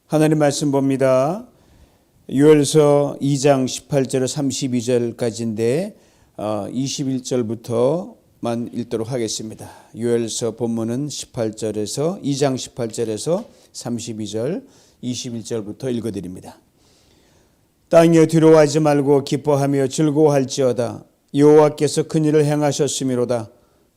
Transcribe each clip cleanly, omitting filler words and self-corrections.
하나님 말씀 봅니다. 요엘서 2장 18절 32절까지인데 21절부터만 읽도록 하겠습니다. 요엘서 본문은 18절에서 2장 18절에서 32절 21절부터 읽어드립니다. 땅에 두려워하지 말고 기뻐하며 즐거워할지어다. 여호와께서 큰 일을 행하셨음이로다.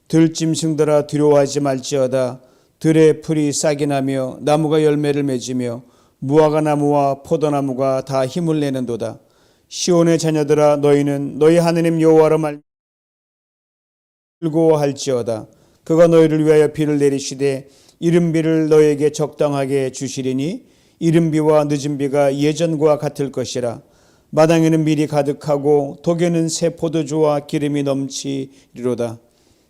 들짐승들아 두려워하지 말지어다. 들의 풀이 싹이 나며 나무가 열매를 맺으며 무화과 나무와 포도나무가 다 힘을 내는도다. 시온의 자녀들아 너희는 너희 하느님 여호와로 말미암아 즐거워할지어다. 그가 너희를 위하여 비를 내리시되 이른비를 너희에게 적당하게 주시리니 이른비와 늦은비가 예전과 같을 것이라. 마당에는 밀이 가득하고 독에는 새 포도주와 기름이 넘치리로다.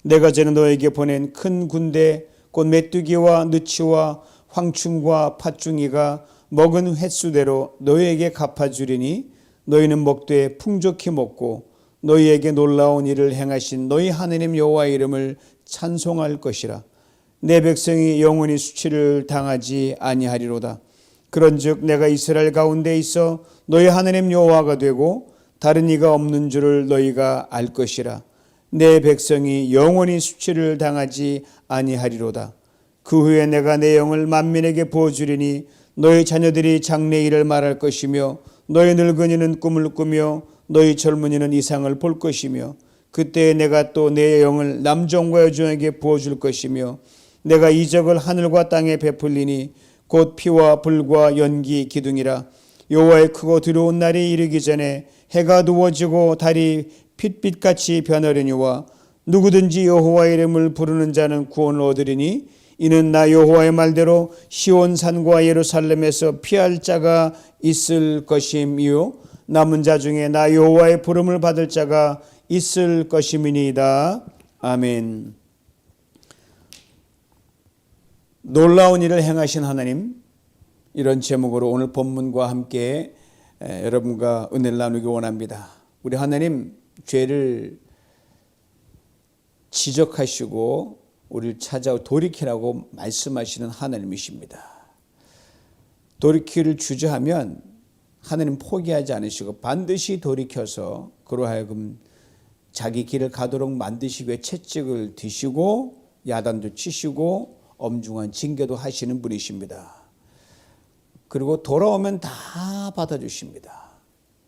내가 전에 너희에게 보낸 큰 군대 곧 메뚜기와 느치와 황충과 팥중이가 먹은 횟수대로 너희에게 갚아주리니 너희는 먹되 풍족히 먹고 너희에게 놀라운 일을 행하신 너희 하느님 여호와의 이름을 찬송할 것이라. 내 백성이 영원히 수치를 당하지 아니하리로다. 그런즉 내가 이스라엘 가운데 있어 너희 하느님 여호와가 되고 다른 이가 없는 줄을 너희가 알 것이라. 내 백성이 영원히 수치를 당하지 아니하리로다. 그 후에 내가 내 영을 만민에게 부어주리니 너희 자녀들이 장래일을 말할 것이며 너희 늙은이는 꿈을 꾸며 너희 젊은이는 이상을 볼 것이며 그때 내가 또 내 영을 남종과 여종에게 부어줄 것이며 내가 이적을 하늘과 땅에 베풀리니 곧 피와 불과 연기 기둥이라. 여호와의 크고 두려운 날이 이르기 전에 해가 두어지고 달이 핏빛같이 변하려니와 누구든지 여호와의 이름을 부르는 자는 구원을 얻으리니 이는 나 여호와의 말대로 시온산과 예루살렘에서 피할 자가 있을 것임이요 남은 자 중에 나 여호와의 부름을 받을 자가 있을 것임이니이다. 아멘. 놀라운 일을 행하신 하나님, 이런 제목으로 오늘 본문과 함께 여러분과 은혜를 나누기 원합니다. 우리 하나님, 죄를 지적하시고 우리를 찾아오 돌이키라고 말씀하시는 하나님이십니다. 돌이키를 주저하면 하나님 포기하지 않으시고 반드시 돌이켜서 그로 하여금 자기 길을 가도록 만드시기 위해 채찍을 드시고 야단도 치시고 엄중한 징계도 하시는 분이십니다. 그리고 돌아오면 다 받아주십니다.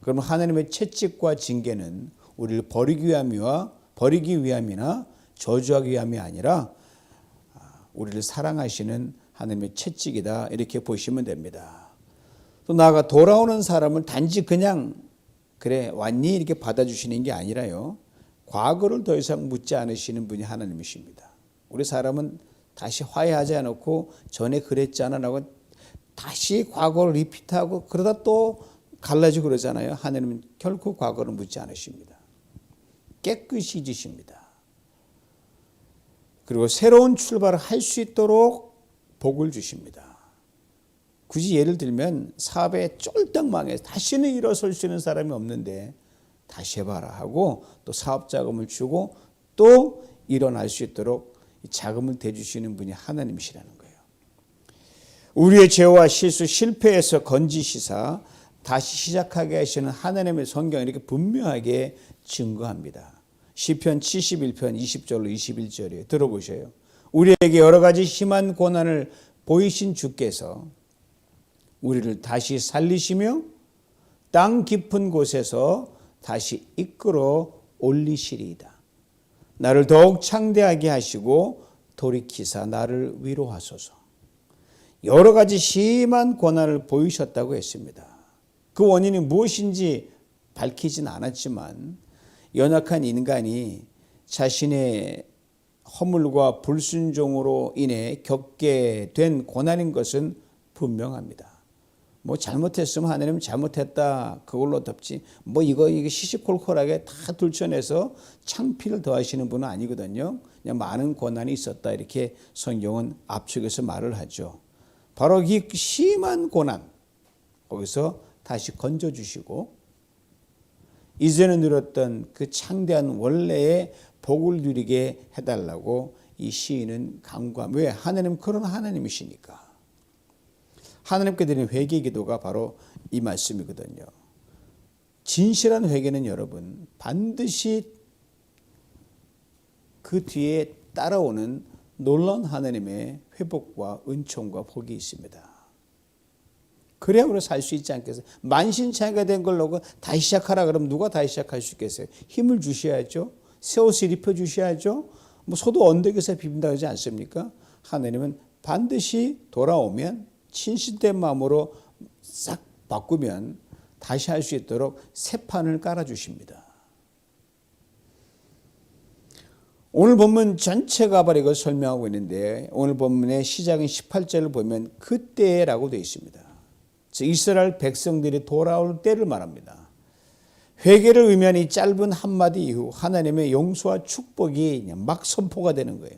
그럼 하나님의 채찍과 징계는 우리를 버리기 위함이나 저주하기 위함이 아니라 우리를 사랑하시는 하나님의 채찍이다, 이렇게 보시면 됩니다. 또 나아가 돌아오는 사람을 단지 그냥 그래 왔니 이렇게 받아주시는 게 아니라요, 과거를 더 이상 묻지 않으시는 분이 하나님이십니다. 우리 사람은 다시 화해하지 않고 전에 그랬잖아 라고 다시 과거를 리피트하고 그러다 또 갈라지고 그러잖아요. 하나님은 결코 과거를 묻지 않으십니다. 깨끗이 잊으십니다. 그리고 새로운 출발을 할 수 있도록 복을 주십니다. 굳이 예를 들면 사업에 쫄딱 망해서 다시는 일어설 수 있는 사람이 없는데 다시 해봐라 하고 또 사업 자금을 주고 또 일어날 수 있도록 자금을 대주시는 분이 하나님이시라는 거예요. 우리의 죄와 실수, 실패에서 건지시사 다시 시작하게 하시는 하나님의 성경 이렇게 분명하게 증거합니다. 시편 71편 20절로 21절이에요. 들어보세요. 우리에게 여러 가지 심한 고난을 보이신 주께서 우리를 다시 살리시며 땅 깊은 곳에서 다시 이끌어 올리시리이다. 나를 더욱 창대하게 하시고 돌이키사 나를 위로하소서. 여러 가지 심한 고난을 보이셨다고 했습니다. 그 원인이 무엇인지 밝히진 않았지만 연약한 인간이 자신의 허물과 불순종으로 인해 겪게 된 고난인 것은 분명합니다. 뭐 잘못했으면 하나님은 잘못했다 그걸로 덮지 이거 시시콜콜하게 다 들춰내서 창피를 더하시는 분은 아니거든요. 그냥 많은 고난이 있었다 이렇게 성경은 앞쪽에서 말을 하죠. 바로 이 심한 고난 거기서 다시 건져주시고 이전에 누렸던 그 창대한 원래의 복을 누리게 해달라고 이 시인은 간구합니다. 왜? 하나님 그런 하나님이시니까. 하나님께 드리는 회개 기도가 바로 이 말씀이거든요. 진실한 회개는 여러분 반드시 그 뒤에 따라오는 놀라운 하나님의 회복과 은총과 복이 있습니다. 그래야 우리가 살 수 있지 않겠어요? 만신창이가 된 걸 놓고 다시 시작하라 그러면 누가 다시 시작할 수 있겠어요? 힘을 주셔야죠. 새 옷을 입혀주셔야죠. 뭐 소도 언덕에서 비빈다 그러지 않습니까? 하나님은 반드시 돌아오면 진실된 마음으로 싹 바꾸면 다시 할 수 있도록 새 판을 깔아주십니다. 오늘 본문 전체가 바로 이걸 설명하고 있는데 오늘 본문의 시작인 18절을 보면 그때라고 되어 있습니다. 즉 이스라엘 백성들이 돌아올 때를 말합니다. 회개를 의미하는 이 짧은 한마디 이후 하나님의 용서와 축복이 그냥 막 선포가 되는 거예요.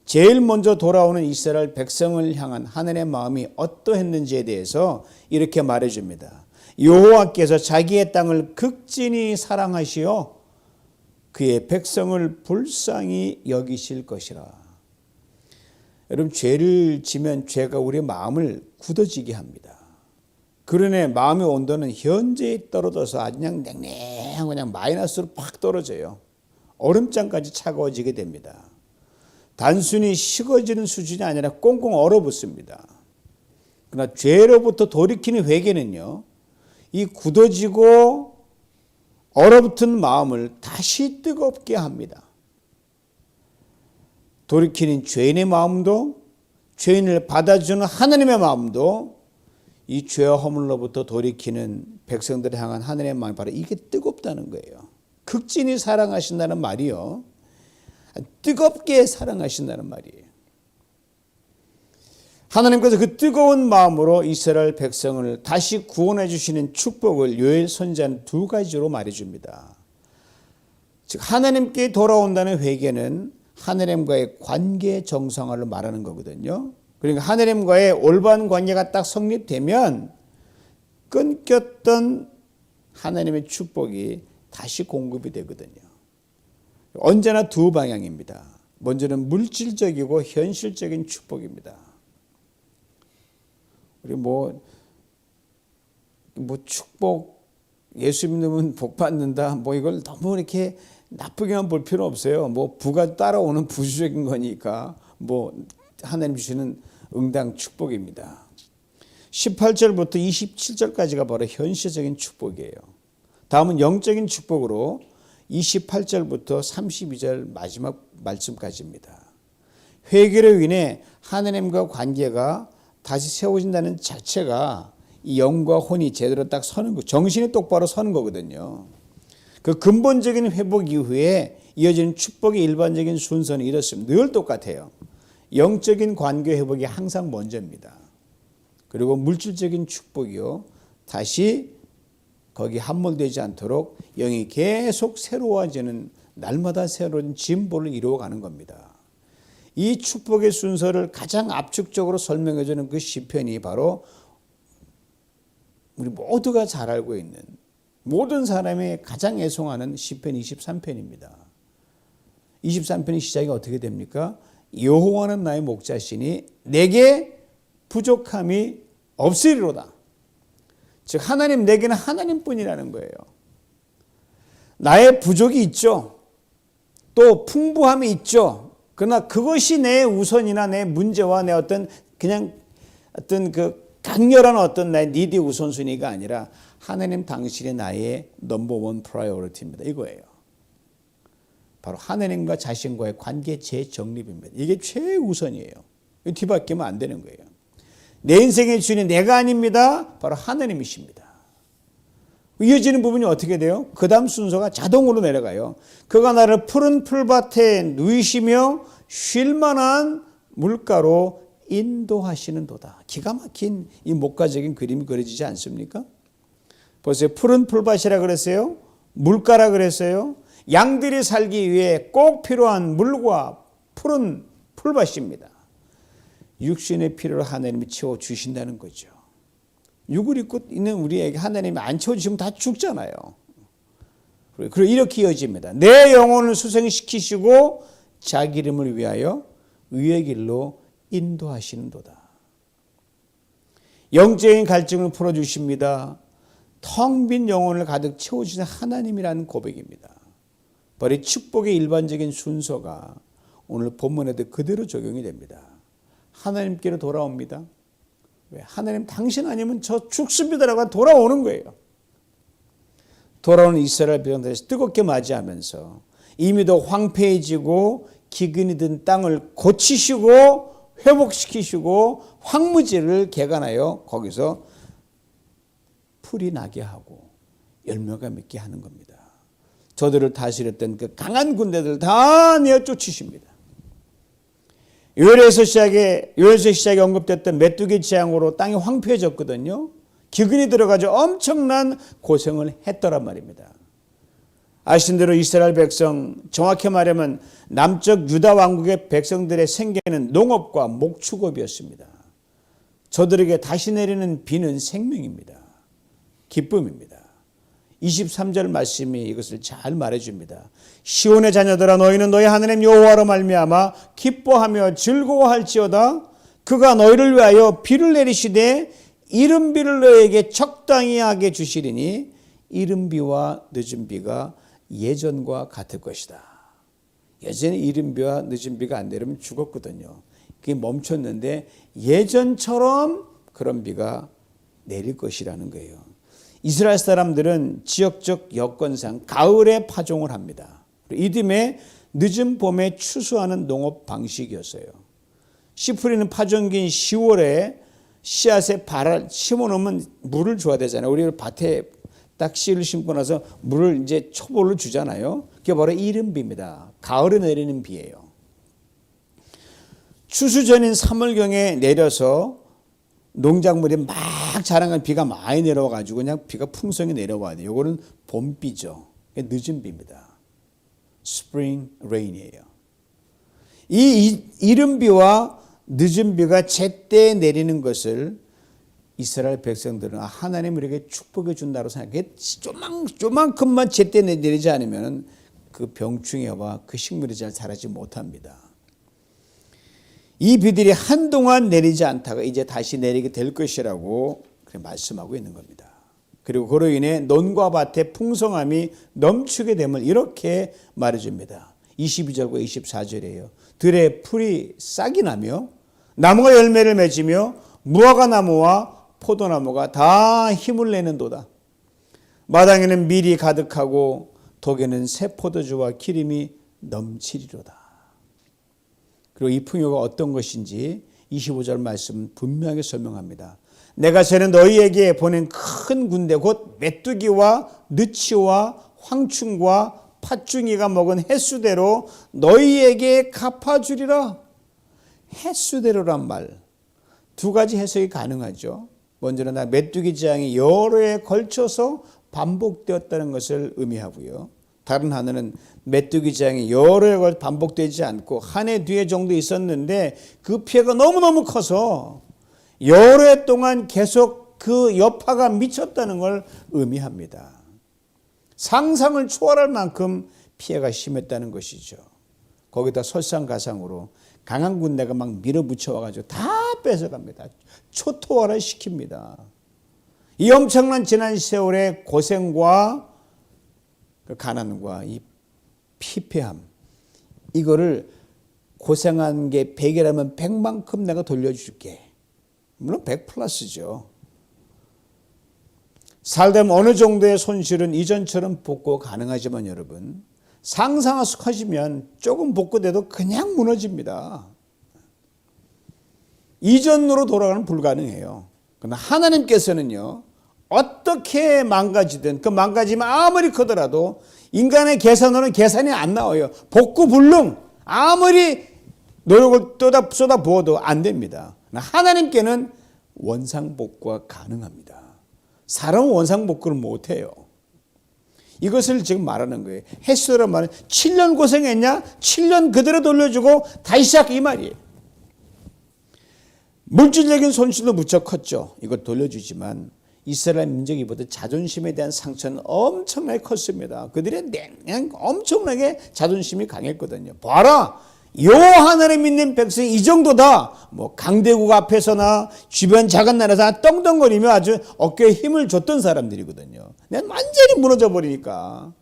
제일 먼저 돌아오는 이스라엘 백성을 향한 하나님의 마음이 어떠했는지에 대해서 이렇게 말해줍니다. 여호와께서 자기의 땅을 극진히 사랑하시어 그의 백성을 불쌍히 여기실 것이라. 여러분 죄를 지면 죄가 우리의 마음을 굳어지게 합니다. 그러네 마음의 온도는 현저히 떨어져서 아주 그냥 냉랭한 그냥 마이너스로 팍 떨어져요. 얼음장까지 차가워지게 됩니다. 단순히 식어지는 수준이 아니라 꽁꽁 얼어붙습니다. 그러나 죄로부터 돌이키는 회개는요, 이 굳어지고 얼어붙은 마음을 다시 뜨겁게 합니다. 돌이키는 죄인의 마음도 죄인을 받아주는 하나님의 마음도 이 죄와 허물로부터 돌이키는 백성들을 향한 하나님의 마음이 바로 이게 뜨겁다는 거예요. 극진히 사랑하신다는 말이요. 뜨겁게 사랑하신다는 말이에요. 하나님께서 그 뜨거운 마음으로 이스라엘 백성을 다시 구원해 주시는 축복을 요엘 선지자는 두 가지로 말해줍니다. 즉 하나님께 돌아온다는 회개는 하나님과의 관계 정상화를 말하는 거거든요. 그러니까 하나님과의 올바른 관계가 딱 성립되면 끊겼던 하나님의 축복이 다시 공급이 되거든요. 언제나 두 방향입니다. 먼저는 물질적이고 현실적인 축복입니다. 우리 뭐 축복, 예수 믿으면 복 받는다, 뭐 이걸 너무 이렇게 나쁘게만 볼 필요 없어요. 뭐 부가 따라오는 부수적인 거니까 뭐 하나님 주시는 응당 축복입니다. 18절부터 27절까지가 바로 현실적인 축복이에요. 다음은 영적인 축복으로 28절부터 32절 마지막 말씀까지입니다. 회개로 인해 하나님과 관계가 다시 세워진다는 자체가 이 영과 혼이 제대로 딱 서는 거, 정신이 똑바로 서는 거거든요. 그 근본적인 회복 이후에 이어지는 축복의 일반적인 순서는 이렇습니다. 늘 똑같아요. 영적인 관계 회복이 항상 먼저입니다. 그리고 물질적인 축복이요, 다시 거기 함몰되지 않도록 영이 계속 새로워지는 날마다 새로운 진보를 이루어가는 겁니다. 이 축복의 순서를 가장 압축적으로 설명해 주는 그 시편이 바로 우리 모두가 잘 알고 있는 모든 사람이 가장 애송하는 시편 23편입니다. 23편의 시작이 어떻게 됩니까? 여호와는 나의 목자시니 내게 부족함이 없으리로다. 즉 하나님, 내게는 하나님뿐이라는 거예요. 나의 부족이 있죠. 또 풍부함이 있죠. 그러나 그것이 내 우선이나 내 문제와 내 어떤 그 강렬한 어떤 나의 니드의 우선순위가 아니라 하나님 당신이 나의 넘버원 프라이어리티입니다. 이거예요. 바로 하나님과 자신과의 관계 재정립입니다. 이게 최우선이에요. 뒤바뀌면 안 되는 거예요. 내 인생의 주인이 내가 아닙니다. 바로 하나님이십니다. 이어지는 부분이 어떻게 돼요? 그 다음 순서가 자동으로 내려가요. 그가 나를 푸른 풀밭에 누이시며 쉴만한 물가로 인도하시는 도다. 기가 막힌 이 목가적인 그림이 그려지지 않습니까? 보세요. 푸른 풀밭이라 그랬어요. 물가라 그랬어요. 양들이 살기 위해 꼭 필요한 물과 푸른 풀밭입니다. 육신의 필요를 하나님이 채워주신다는 거죠. 육을 입고 있는 우리에게 하나님이 안 채워주시면 다 죽잖아요. 그리고 이렇게 이어집니다. 내 영혼을 수생시키시고 자기 이름을 위하여 의의 길로 인도하시는 도다. 영적인 갈증을 풀어주십니다. 텅 빈 영혼을 가득 채워주시는 하나님이라는 고백입니다. 바로 이 축복의 일반적인 순서가 오늘 본문에도 그대로 적용이 됩니다. 하나님께로 돌아옵니다. 왜? 하나님 당신 아니면 저 죽습니다라고 돌아오는 거예요. 돌아오는 이스라엘 백성들을 뜨겁게 맞이하면서 이미도 황폐해지고 기근이 든 땅을 고치시고 회복시키시고 황무지를 개간하여 거기서 풀이 나게 하고 열매가 맺게 하는 겁니다. 저들을 다스렸던 그 강한 군대들 다 내어 쫓으십니다. 요엘에서 시작에 언급됐던 메뚜기 재앙으로 땅이 황폐해졌거든요. 기근이 들어가지고 엄청난 고생을 했더란 말입니다. 아신 대로 이스라엘 백성, 정확히 말하면 남쪽 유다 왕국의 백성들의 생계는 농업과 목축업이었습니다. 저들에게 다시 내리는 비는 생명입니다. 기쁨입니다. 23절 말씀이 이것을 잘 말해줍니다. 시온의 자녀들아 너희는 너희 하나님 여호와로 말미암아 기뻐하며 즐거워할지어다. 그가 너희를 위하여 비를 내리시되 이른 비를 너희에게 적당히 하게 주시리니 이른 비와 늦은 비가 예전과 같을 것이다. 예전에 이른 비와 늦은 비가 안 내리면 죽었거든요. 그게 멈췄는데 예전처럼 그런 비가 내릴 것이라는 거예요. 이스라엘 사람들은 지역적 여건상 가을에 파종을 합니다. 이듬해 늦은 봄에 추수하는 농업 방식이었어요. 씨 뿌리는 파종기인 10월에 씨앗에 발을 심어놓으면 물을 줘야 되잖아요. 우리 밭에 딱 씨를 심고 나서 물을 이제 초보를 주잖아요. 그게 바로 이른 비입니다. 가을에 내리는 비예요. 추수 전인 3월경에 내려서 농작물이 막 자라는 비가 많이 내려와가지고 그냥 비가 풍성히 내려와야 돼요. 이거는 봄비죠. 늦은 비입니다. Spring rain이에요. 이 이른 비와 늦은 비가 제때 내리는 것을 이스라엘 백성들은 하나님 우리에게 축복해 준다고 생각해. 조만큼만 제때 내리지 않으면 그 병충해와 그 식물이 잘 자라지 못합니다. 이 비들이 한동안 내리지 않다가 이제 다시 내리게 될 것이라고 말씀하고 있는 겁니다. 그리고 그로 인해 논과 밭의 풍성함이 넘치게 됨을 이렇게 말해줍니다. 22절과 24절이에요. 들에 풀이 싹이 나며 나무가 열매를 맺으며 무화과 나무와 포도나무가 다 힘을 내는도다. 마당에는 밀이 가득하고 독에는 새 포도주와 기름이 넘치리로다. 그리고 이 풍요가 어떤 것인지 25절 말씀 분명하게 설명합니다. 내가 전에 너희에게 보낸 큰 군대 곧 메뚜기와 느치와 황충과 팥중이가 먹은 횟수대로 너희에게 갚아주리라. 횟수대로란 말 두 가지 해석이 가능하죠. 먼저는 메뚜기 재앙이 여러 해에 걸쳐서 반복되었다는 것을 의미하고요. 다른 하나는 메뚜기 재앙이 여러 해가 반복되지 않고 한 해 뒤에 정도 있었는데 그 피해가 너무너무 커서 여러 해 동안 계속 그 여파가 미쳤다는 걸 의미합니다. 상상을 초월할 만큼 피해가 심했다는 것이죠. 거기다 설상가상으로 강한 군대가 막 밀어붙여 와가지고 다 뺏어갑니다. 초토화를 시킵니다. 이 엄청난 지난 세월의 고생과 그 가난과 이 피폐함, 이거를 고생한 게 100이라면 100만큼 내가 돌려줄게. 물론 100 플러스죠. 살다 보면 어느 정도의 손실은 이전처럼 복구 가능하지만 여러분, 상상하시면 조금 복구돼도 그냥 무너집니다. 이전으로 돌아가는 불가능해요. 그러나 하나님께서는요, 어떻게 망가지든 그 망가지면 아무리 크더라도 인간의 계산으로는 계산이 안 나와요. 복구 불능. 아무리 노력을 쏟아 부어도 안 됩니다. 하나님께는 원상복구가 가능합니다. 사람은 원상복구를 못해요. 이것을 지금 말하는 거예요. 횟수란 말은 7년 고생했냐? 7년 그대로 돌려주고 다시 시작 이 말이에요. 물질적인 손실도 무척 컸죠. 이걸 돌려주지만 이스라엘 민족이 보던 자존심에 대한 상처는 엄청나게 컸습니다. 그들의 엄청나게 자존심이 강했거든요. 봐라, 요 하나님 믿는 백성이 이 정도다. 뭐 강대국 앞에서나 주변 작은 나라에서 떵떵거리며 아주 어깨에 힘을 줬던 사람들이거든요. 내가 완전히 무너져 버리니까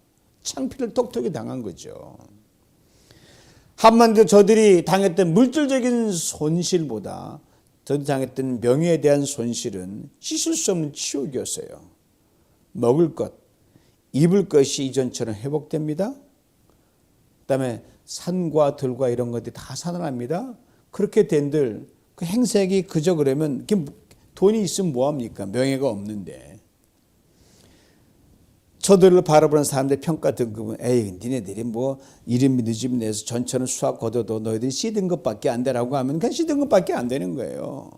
창피를 톡톡히 당한 거죠. 한마디로 저들이 당했던 물질적인 손실보다 저들이 당했던 명예에 대한 손실은 씻을 수 없는 치욕이었어요. 먹을 것, 입을 것이 이전처럼 회복됩니다. 그다음에 산과 들과 이런 것들이 다 살아납니다. 그렇게 된들 그 행색이 그저 그러면 돈이 있으면 뭐합니까? 명예가 없는데. 저들을 바라보는 사람들의 평가 등급은 에이 니네들이 뭐 이름이 늦으면 내서 전처럼 수학 거둬도 너희들이 C등급밖에 안 되라고 하면 그냥 C등급밖에 안 되는 거예요.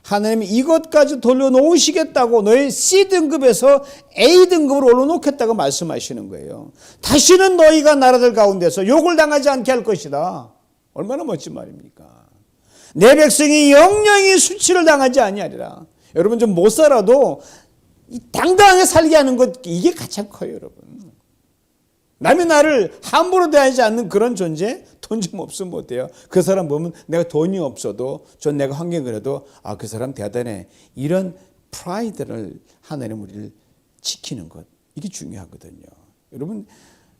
하나님이 이것까지 돌려놓으시겠다고 너희 C등급에서 A등급으로 올려놓겠다고 말씀하시는 거예요. 다시는 너희가 나라들 가운데서 욕을 당하지 않게 할 것이다. 얼마나 멋진 말입니까? 내 백성이 영영이 수치를 당하지 아니하리라. 여러분 좀 못 살아도 당당하게 살게 하는 것 이게 가장 커요, 여러분. 남의 나를 함부로 대하지 않는 그런 존재? 돈 좀 없으면 어때요? 그 사람 보면 내가 돈이 없어도 전 내가 환경이 그래도 아, 그 사람 대단해. 이런 프라이드를 하나님 우리를 지키는 것. 이게 중요하거든요. 여러분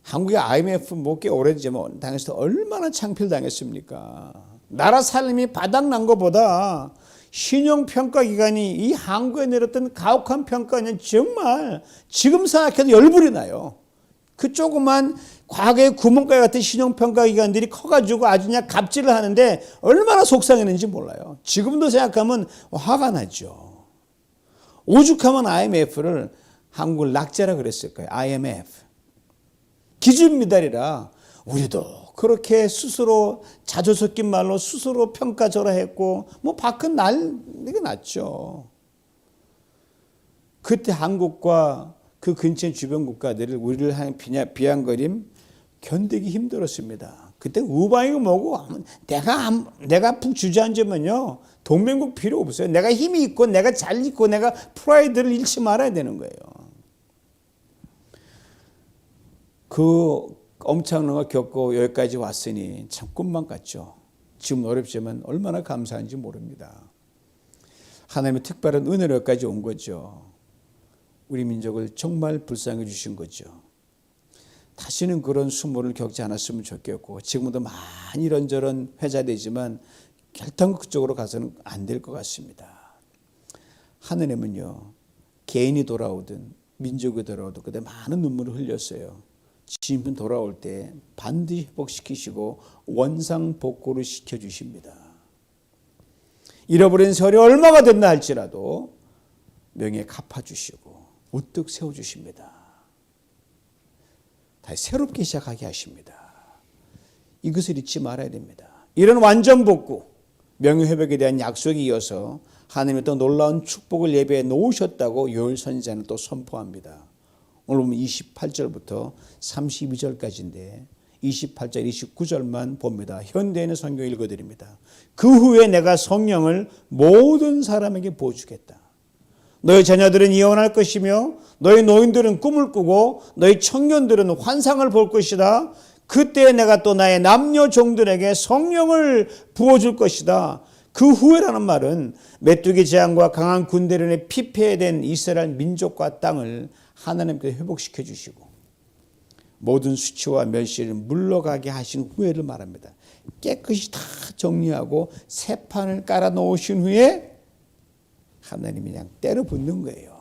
한국의 IMF 뭐 꽤 오래되지만 당했을 때 얼마나 창피를 당했습니까? 나라 살림이 바닥난 것보다 신용평가기관이 이 한국에 내렸던 가혹한 평가는 정말 지금 생각해도 열불이 나요. 그 조그만 과거의 구멍가게 같은 신용평가기관들이 커가지고 아주 그냥 갑질을 하는데 얼마나 속상했는지 몰라요. 지금도 생각하면 화가 나죠. 오죽하면 IMF를 한국을 낙제라 그랬을 거예요. IMF. 기준 미달이라 우리도 그렇게 스스로 자주 섞인 말로 스스로 평가절하했고 뭐 밖은 난리가 났죠. 그때 한국과 그 근처 주변 국가들을 우리를 향해 비아냥거림 견디기 힘들었습니다. 그때 우방이고 뭐고 내가 푹 주저앉으면요 동맹국 필요 없어요. 내가 힘이 있고 내가 잘 있고 내가 프라이드를 잃지 말아야 되는 거예요. 그 엄청난 걸 겪고 여기까지 왔으니 참 꿈만 같죠. 지금 어렵지만 얼마나 감사한지 모릅니다. 하나님의 특별한 은혜로 여기까지 온 거죠. 우리 민족을 정말 불쌍해 주신 거죠. 다시는 그런 수모를 겪지 않았으면 좋겠고 지금도 많이 이런저런 회자되지만 결단코 그쪽으로 가서는 안 될 것 같습니다. 하나님은요. 개인이 돌아오든 민족이 돌아오든 그때 많은 눈물을 흘렸어요. 주님 돌아올 때 반드시 회복시키시고 원상복구를 시켜주십니다. 잃어버린 세월이 얼마가 됐나 할지라도 명예 갚아주시고 우뚝 세워주십니다. 다시 새롭게 시작하게 하십니다. 이것을 잊지 말아야 됩니다. 이런 완전 복구, 명예 회복에 대한 약속이 이어서 하나님의 또 놀라운 축복을 예배해 놓으셨다고 요엘 선지자는 또 선포합니다. 오늘 보면 28절부터 32절까지인데 28절, 29절만 봅니다. 현대인의 성경 읽어드립니다. 그 후에 내가 성령을 모든 사람에게 부어주겠다. 너희 자녀들은 예언할 것이며 너희 노인들은 꿈을 꾸고 너희 청년들은 환상을 볼 것이다. 그때 내가 또 나의 남녀 종들에게 성령을 부어줄 것이다. 그 후에라는 말은 메뚜기 재앙과 강한 군대련에 피폐된 이스라엘 민족과 땅을 하나님께서 회복시켜 주시고 모든 수치와 멸시를 물러가게 하신 후회를 말합니다. 깨끗이 다 정리하고 새 판을 깔아 놓으신 후에 하나님이 그냥 때려 붓는 거예요.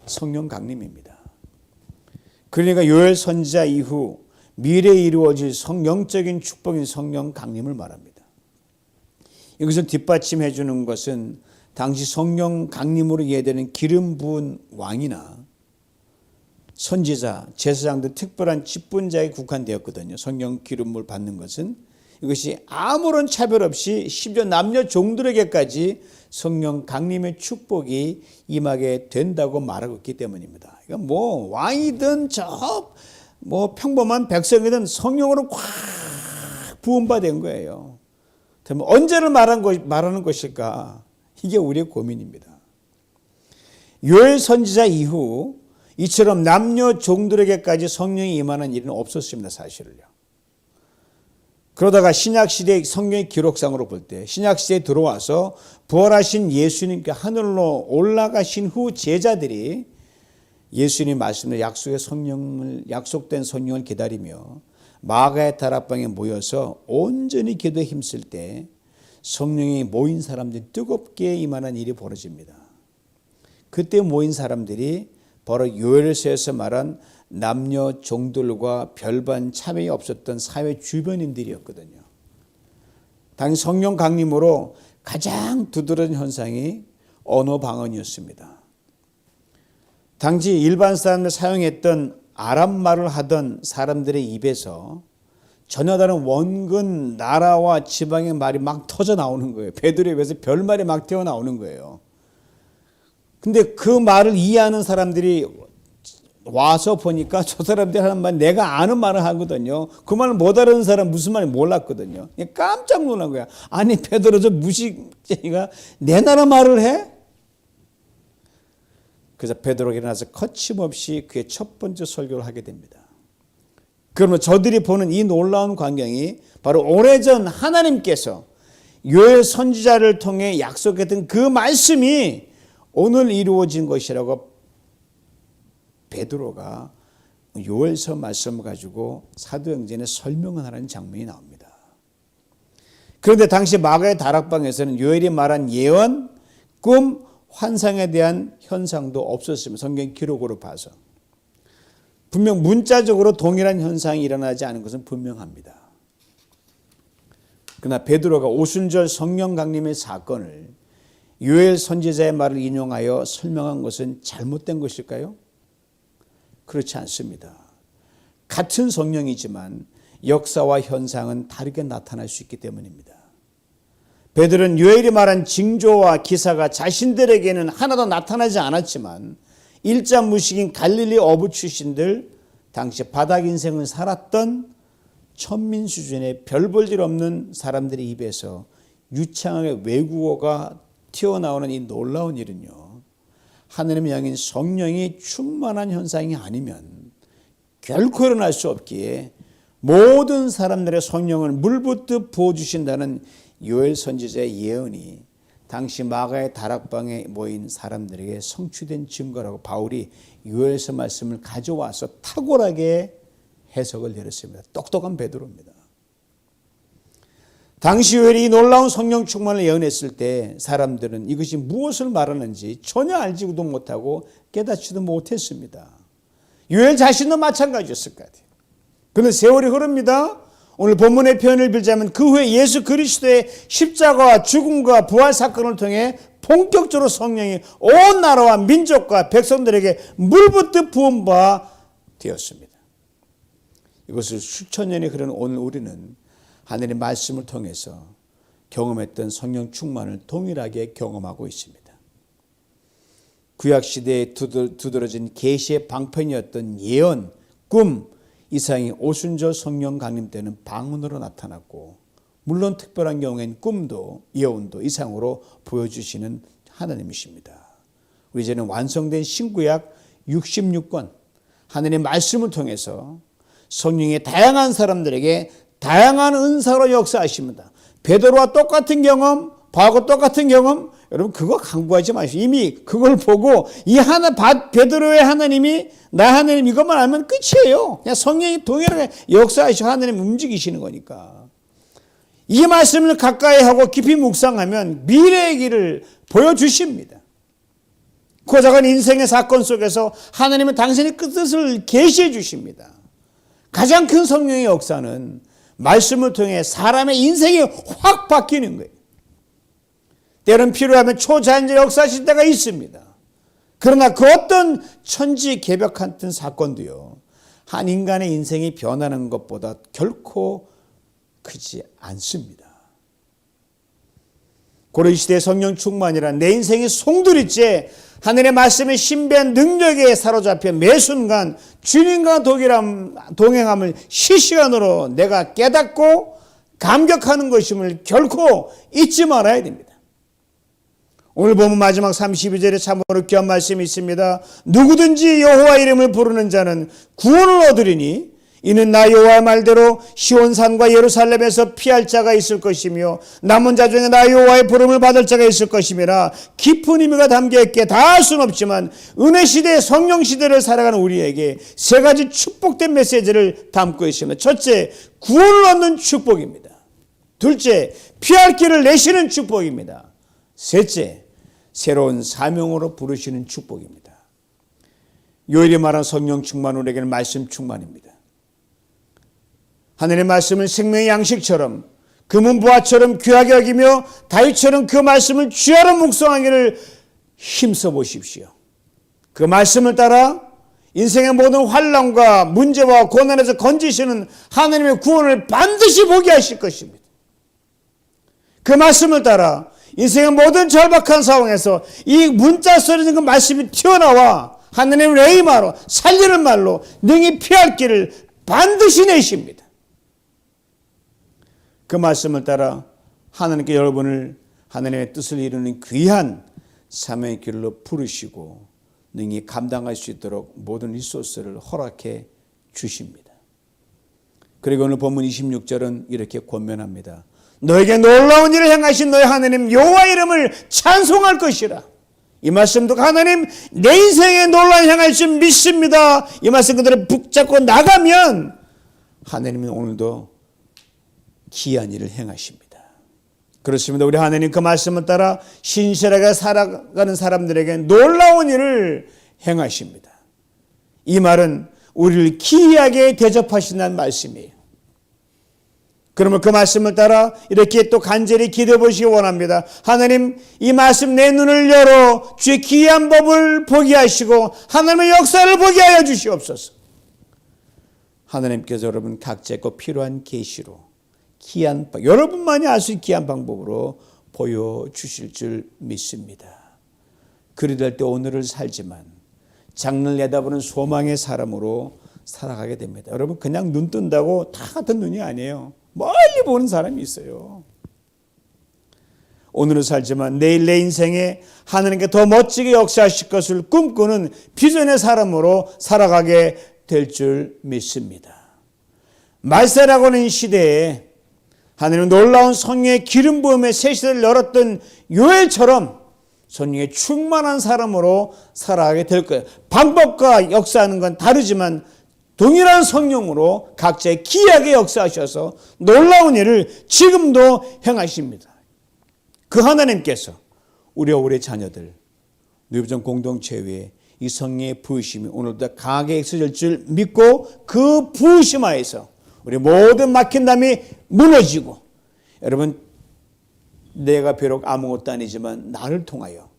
성령 강림입니다. 그러니까 요엘 선지자 이후 미래에 이루어질 영적인 축복인 성령 강림을 말합니다. 이것을 뒷받침해 주는 것은 당시 성령 강림으로 이해되는 기름 부은 왕이나 선지자, 제사장들 특별한 직분자에 국한되었거든요. 성령 기름을 받는 것은 이것이 아무런 차별 없이 심지어 남녀 종들에게까지 성령 강림의 축복이 임하게 된다고 말하고 있기 때문입니다. 그러니까 뭐 왕이든 뭐 평범한 백성이든 성령으로 꽉 부음받은 거예요. 그러면 언제를 말하는 것일까? 이게 우리의 고민입니다. 요엘 선지자 이후 이처럼 남녀 종들에게까지 성령이 임하는 일은 없었습니다. 사실을요. 그러다가 신약시대 성경의 기록상으로 볼 때 신약시대에 들어와서 부활하신 예수님께 하늘로 올라가신 후 제자들이 예수님 말씀을 약속된 성령을 기다리며 마가의 다락방에 모여서 온전히 기도에 힘쓸 때 성령이 모인 사람들이 뜨겁게 임하는 일이 벌어집니다. 그때 모인 사람들이 바로 요엘서에서 말한 남녀 종들과 별반 차별이 없었던 사회 주변인들이었거든요. 당시 성령 강림으로 가장 두드러진 현상이 언어 방언이었습니다. 당시 일반 사람들 사용했던 아랍말을 하던 사람들의 입에서 전혀 다른 원근 나라와 지방의 말이 막 터져 나오는 거예요. 베드로의 입에서 별말이 막 튀어나오는 거예요. 근데 그 말을 이해하는 사람들이 와서 보니까 저 사람들이 하는 말 내가 아는 말을 하거든요. 그 말을 못 알아듣는 사람 무슨 말인지 몰랐거든요. 깜짝 놀란 거야. 아니 베드로 저 무식쟁이가 내 나라 말을 해? 그래서 베드로가 일어나서 거침없이 그의 첫 번째 설교를 하게 됩니다. 그러면 저들이 보는 이 놀라운 광경이 바로 오래전 하나님께서 요엘 선지자를 통해 약속했던 그 말씀이 오늘 이루어진 것이라고 베드로가 요엘서 말씀을 가지고 사도행전에 설명을 하는 장면이 나옵니다. 그런데 당시 마가의 다락방에서는 요엘이 말한 예언, 꿈, 환상에 대한 현상도 없었습니다. 성경 기록으로 봐서. 분명 문자적으로 동일한 현상이 일어나지 않은 것은 분명합니다. 그러나 베드로가 오순절 성령 강림의 사건을 요엘 선지자의 말을 인용하여 설명한 것은 잘못된 것일까요? 그렇지 않습니다. 같은 성령이지만 역사와 현상은 다르게 나타날 수 있기 때문입니다. 베드로는 요엘이 말한 징조와 기사가 자신들에게는 하나도 나타나지 않았지만 일자무식인 갈릴리 어부 출신들, 당시 바닥 인생을 살았던 천민 수준의 별 볼 일 없는 사람들의 입에서 유창하게 외국어가 튀어나오는 이 놀라운 일은요, 하느님의 영인 성령이 충만한 현상이 아니면 결코 일어날 수 없기에 모든 사람들의 성령을 물붓듯 부어주신다는 요엘 선지자의 예언이 당시 마가의 다락방에 모인 사람들에게 성취된 증거라고 바울이 요엘서 말씀을 가져와서 탁월하게 해석을 내렸습니다. 똑똑한 베드로입니다. 당시 요엘이 놀라운 성령 충만을 예언했을 때 사람들은 이것이 무엇을 말하는지 전혀 알지도 못하고 깨닫지도 못했습니다. 요엘 자신도 마찬가지였을 것 같아요. 그런데 세월이 흐릅니다. 오늘 본문의 표현을 빌자면 그 후에 예수 그리스도의 십자가와 죽음과 부활 사건을 통해 본격적으로 성령이 온 나라와 민족과 백성들에게 물붓듯 부은 바 되었습니다. 이것을 수천 년이 흐른 오늘 우리는 하늘의 말씀을 통해서 경험했던 성령 충만을 동일하게 경험하고 있습니다. 구약시대에 두드러진 계시의 방편이었던 예언, 꿈, 이상이 오순절 성령 강림 때는 방언으로 나타났고, 물론 특별한 경우엔 꿈도 예언도 이상으로 보여주시는 하나님이십니다. 우리 이제는 완성된 신구약 66권 하늘의 말씀을 통해서 성령의 다양한 사람들에게 다양한 은사로 역사하십니다. 베드로와 똑같은 경험, 바울과 똑같은 경험, 여러분 그거 강구하지 마시고 이미 그걸 보고 이 베드로의 하나님이 나 하나님 이것만 알면 끝이에요. 그냥 성령이 동일하게 역사하시고 하나님 움직이시는 거니까. 이 말씀을 가까이 하고 깊이 묵상하면 미래의 길을 보여주십니다. 고작은 인생의 사건 속에서 하나님은 당신의 뜻을 계시해 주십니다. 가장 큰 성령의 역사는 말씀을 통해 사람의 인생이 확 바뀌는 거예요. 때론 필요하면 초자연적 역사하실 때가 있습니다. 그러나 그 어떤 천지개벽 같은 사건도요, 한 인간의 인생이 변하는 것보다 결코 크지 않습니다. 고려시대의 성령 충만이란 내 인생이 송두리째 하늘의 말씀의 신비한 능력에 사로잡혀 매 순간 주님과 동행함을 실시간으로 내가 깨닫고 감격하는 것임을 결코 잊지 말아야 됩니다. 오늘 보면 마지막 32절에 참으로 귀한 말씀이 있습니다. 누구든지 여호와 이름을 부르는 자는 구원을 얻으리니 이는 나 여호와의 말대로 시온산과 예루살렘에서 피할 자가 있을 것이며 남은 자 중에 나 여호와의 부름을 받을 자가 있을 것임이라. 깊은 의미가 담겨있기에 다 할 수는 없지만 은혜 시대, 성령 시대를 살아가는 우리에게 세 가지 축복된 메시지를 담고 있습니다. 첫째, 구원을 얻는 축복입니다. 둘째, 피할 길을 내시는 축복입니다. 셋째, 새로운 사명으로 부르시는 축복입니다. 요일이 말한 성령 충만, 우리에게는 말씀 충만입니다. 하늘의 말씀을 생명의 양식처럼 금은 보화처럼 귀하게 여기며 다윗처럼 그 말씀을 쥐하로 묵상하기를 힘써 보십시오. 그 말씀을 따라 인생의 모든 환난과 문제와 고난에서 건지시는 하나님의 구원을 반드시 보게 하실 것입니다. 그 말씀을 따라 인생의 모든 절박한 상황에서 이 문자 써진 그 말씀이 튀어나와 하나님의 레이마로 살리는 말로 능히 피할 길을 반드시 내십니다. 그 말씀을 따라 하나님께 여러분을 하나님의 뜻을 이루는 귀한 사명의 길로 부르시고 능히 감당할 수 있도록 모든 리소스를 허락해 주십니다. 그리고 오늘 본문 26절은 이렇게 권면합니다. 너에게 놀라운 일을 행하신 너의 하나님 여호와 이름을 찬송할 것이라. 이 말씀도 하나님 내 인생에 놀라운 일을 행할 줄 믿습니다. 이 말씀 그대로 붙잡고 나가면 하나님은 오늘도 기이한 일을 행하십니다. 그렇습니다. 우리 하나님 그 말씀을 따라 신실하게 살아가는 사람들에게 놀라운 일을 행하십니다. 이 말은 우리를 기이하게 대접하신다는 말씀이에요. 그러면 그 말씀을 따라 이렇게 또 간절히 기도해 보시기 원합니다. 하나님, 이 말씀 내 눈을 열어 주의 기이한 법을 보게 하시고 하나님의 역사를 보게 하여 주시옵소서. 하나님께서 여러분 각자의 꼭 필요한 계시로 기이한 여러분만이 알 수 있는 기이한 방법으로 보여주실 줄 믿습니다. 그리 될 때 오늘을 살지만 장래를 내다보는 소망의 사람으로 살아가게 됩니다. 여러분 그냥 눈 뜬다고 다 같은 눈이 아니에요. 멀리 보는 사람이 있어요. 오늘을 살지만 내일 내 인생에 하나님께 더 멋지게 역사하실 것을 꿈꾸는 비전의 사람으로 살아가게 될 줄 믿습니다. 말세라고 하는 시대에 하나님은 놀라운 성령의 기름 부음의 새 시대를 열었던 요엘처럼 성령의 충만한 사람으로 살아가게 될 거예요. 방법과 역사하는 건 다르지만 동일한 성령으로 각자의 기이하게 역사하셔서 놀라운 일을 지금도 행하십니다. 그 하나님께서 우리와 우리의 자녀들 누리부정 공동체 위에 이 성령의 부으심이 오늘도 강하게 있어질 줄 믿고 그 부으심 하에서 우리 모든 막힌 담이 무너지고 여러분 내가 비록 아무것도 아니지만 나를 통하여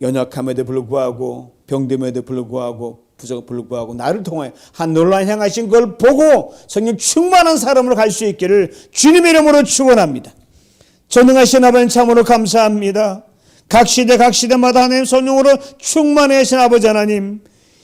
연약함에도 불구하고 병듦에도 불구하고 부족에 불구하고 나를 통하여 한 놀라운 행하신 걸 보고 성령 충만한 사람으로 갈 수 있기를 주님의 이름으로 축원합니다. 전능하신 아버지 참으로 감사합니다. 각 시대 각 시대마다 하나님 성령으로 충만하신 아버지 하나님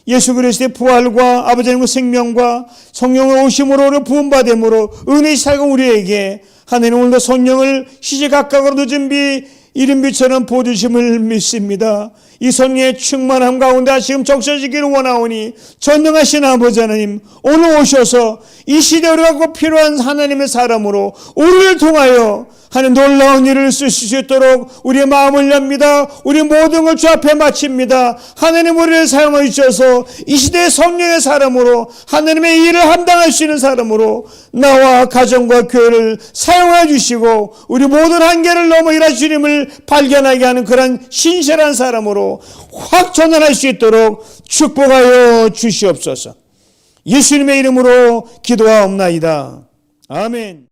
예수 그리스도의 부활과 아버지 하나님의 생명과 성령의 오심으로 우리 부음받음으로 은혜의 살고 우리에게 하나님 오늘도 성령을 시시각각으로 늦은 비 이른비처럼 보여주심을 믿습니다. 이 성령의 충만함 가운데 지금 적셔지기를 원하오니 전능하신 아버지 하나님 오늘 오셔서 이 시대에 우리가 꼭 필요한 하나님의 사람으로 우리를 통하여 하는 놀라운 일을 쓰실 수 있도록 우리의 마음을 엽니다. 우리 모든 걸 주 앞에 마칩니다. 하나님 우리를 사용하여 주셔서 이 시대의 성령의 사람으로 하나님의 일을 감당할 수 있는 사람으로 나와 가정과 교회를 사용하여 주시고 우리 모든 한계를 넘어 일하신 주님을 발견하게 하는 그런 신실한 사람으로 확 전환할 수 있도록 축복하여 주시옵소서. 예수님의 이름으로 기도하옵나이다. 아멘.